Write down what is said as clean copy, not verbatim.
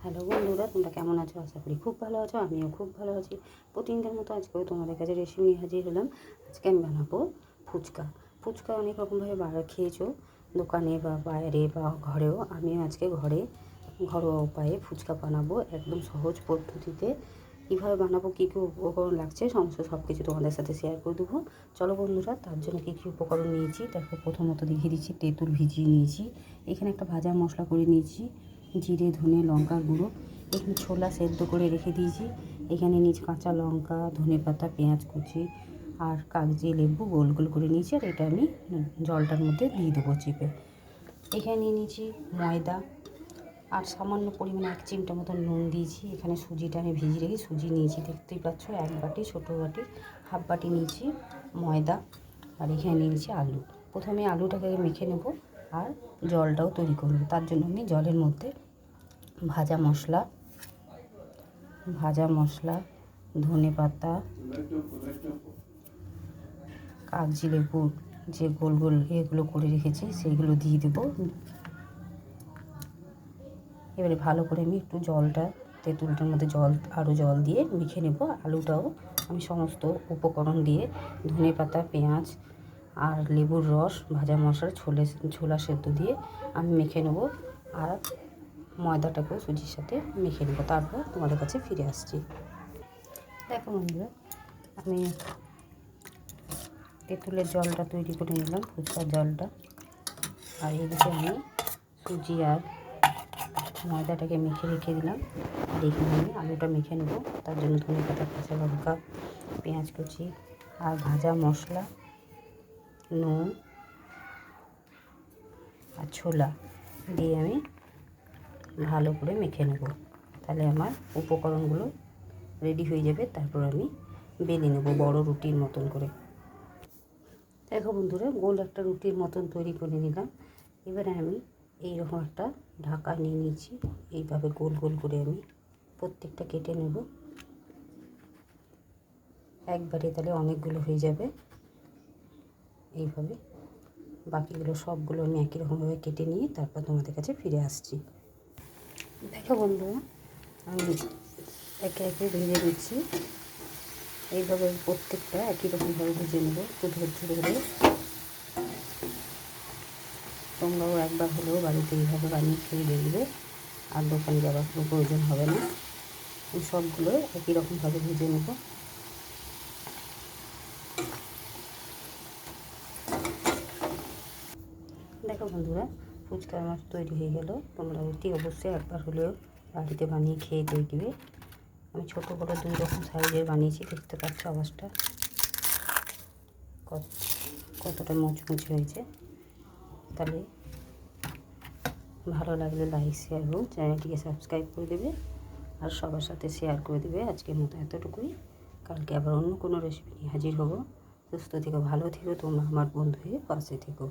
Hello বন্ধুরা, তোমরা কেমন আছো? আশা করি খুব ভালো আছো। আমিও খুব ভালো আছি। প্রতিদিনের মতো আজকেও তোমাদের কাছে রেসিপি নিয়ে হাজির হলাম। আজকে আমি বানাবো ফুচকা। ফুচকা অনেক রকমভাবে খেয়েছো, দোকানে বা বাইরে বা ঘরেও। আমিও আজকে ঘরোয়া উপায়ে ফুচকা বানাবো, একদম সহজ পদ্ধতিতে। কীভাবে বানাবো, কী কী উপকরণ লাগছে সমস্ত সব কিছু তোমাদের সাথে শেয়ার করে দেবো। চলো বন্ধুরা, তার জন্য কী কী উপকরণ নিয়েছি দেখো। প্রথমত দেখিয়ে দিচ্ছি, তেঁতুল ভিজিয়ে নিয়েছি। এখানে একটা ভাজা মশলা করে নিয়েছি, জিরে, ধনে, লঙ্কার গুঁড়ো। এখানে ছোলা সেদ্ধ করে রেখে দিয়েছি। এখানে নিয়েছি কাঁচা লঙ্কা, ধনেপাতা, পেঁয়াজ কুচি আর কাগজি লেবু গোল গোল করে নিয়েছি। আর এটা আমি জলটার মধ্যে দিয়ে দেবো চিপে। এখানে নিয়ে নিয়েছি ময়দা আর সামান্য পরিমাণে 1 চিমটা মতো নুন দিয়েছি। এখানে সুজিটা আমি ভিজিয়ে রেখে সুজি নিয়েছি, দেখতেই পাচ্ছ 1 বাটি, ছোটো বাটি হাফ বাটি নিয়েছি ময়দা। আর এখানে নিয়ে নিয়েছি আলু। প্রথমে আলুটাকে মেখে নেব আর জলটাও তৈরি করে নেব। তার জন্য আমি জলের মধ্যে ভাজা মশলা, ধনেপাতা, কাগজি লেবু যে গোল গোল এগুলো করে রেখেছি সেইগুলো দিয়ে দেবো। এবারে ভালো করে আমি একটু তেঁতুলটার মধ্যে আরও জল দিয়ে মেখে নেব। আলুটাও আমি সমস্ত উপকরণ দিয়ে ধনেপাতা, পেঁয়াজ আর লেবুর রস, ভাজা মশলা, ছোলা সেদ্ধ দিয়ে আমি মেখে নেব। আর ময়দাটাকেও সুজির সাথে মেখে নেব। তারপর তোমাদের কাছে ফিরে আসছি। দেখো বন্ধুরা, আমি তেঁতুলের জলটা তৈরি করে নিলাম, ফুচকার জলটা। আর এদিকে আমি সুজি আর ময়দাটাকে মেখে রেখে দিলাম। আর এখানে আমি আলুটা মেখে নেব। তার জন্য ধনেপাতা, কাঁচা লঙ্কা, পেঁয়াজ কুচি আর ভাজা মশলা, নুন আর ছোলা দিয়ে আমি ভালো করে মেখে নেব। তাহলে আমার উপকরণগুলো রেডি হয়ে যাবে। তারপর আমি বেলে নেব বড় রুটির মতন করে। দেখো বন্ধুরা, গোল একটা রুটির মতন তৈরি করে নিলাম। এবারে আমি এইরকম একটা ঢাকা নিয়ে নিয়েছি। এইভাবে গোল গোল করে আমি প্রত্যেকটা কেটে নেব একবারে, তাহলে অনেকগুলো হয়ে যাবে। এইভাবে বাকিগুলো সবগুলো আমি একই রকমভাবে কেটে নিয়ে তারপর তোমাদের কাছে ফিরে আসছি। দেখো বন্ধুরা, আমি একে একে ভেজে নিচ্ছি। এইভাবে প্রত্যেকটা একই রকমভাবে ভেজে নেব, একটু ধৈর্য ধরে। তোমরাও একবার হলেও বাড়িতে এইভাবে বানিয়ে খেয়ে দেখবে, আর দোকানে যাওয়ার কোনো প্রয়োজন হবে না। আমি সবগুলো একই রকমভাবে ভেজে নেব। দেখো বন্ধুরা, ফুচকা আমার তৈরি হয়ে গেল। তোমরা অতি অবশ্যই একবার হলেও বাড়িতে বানিয়ে খেয়ে দেখবে। আমি ছোটো বড়ো 2 রকম সাইজের বানিয়েছি, দেখতে পাচ্ছ আওয়াজটা কতটা মুচমুচে হয়েছে। তাহলে ভালো লাগলে লাইক, শেয়ার এবং চ্যানেলটিকে সাবস্ক্রাইব করে দেবে আর সবার সাথে শেয়ার করে দেবে। আজকের মতো এতটুকুই। কালকে আবার অন্য কোনো রেসিপি নিয়ে হাজির হব। সুস্থ থেকো, ভালো থেকো, তোমরা আমার বন্ধু হয়ে পাশে থেকো।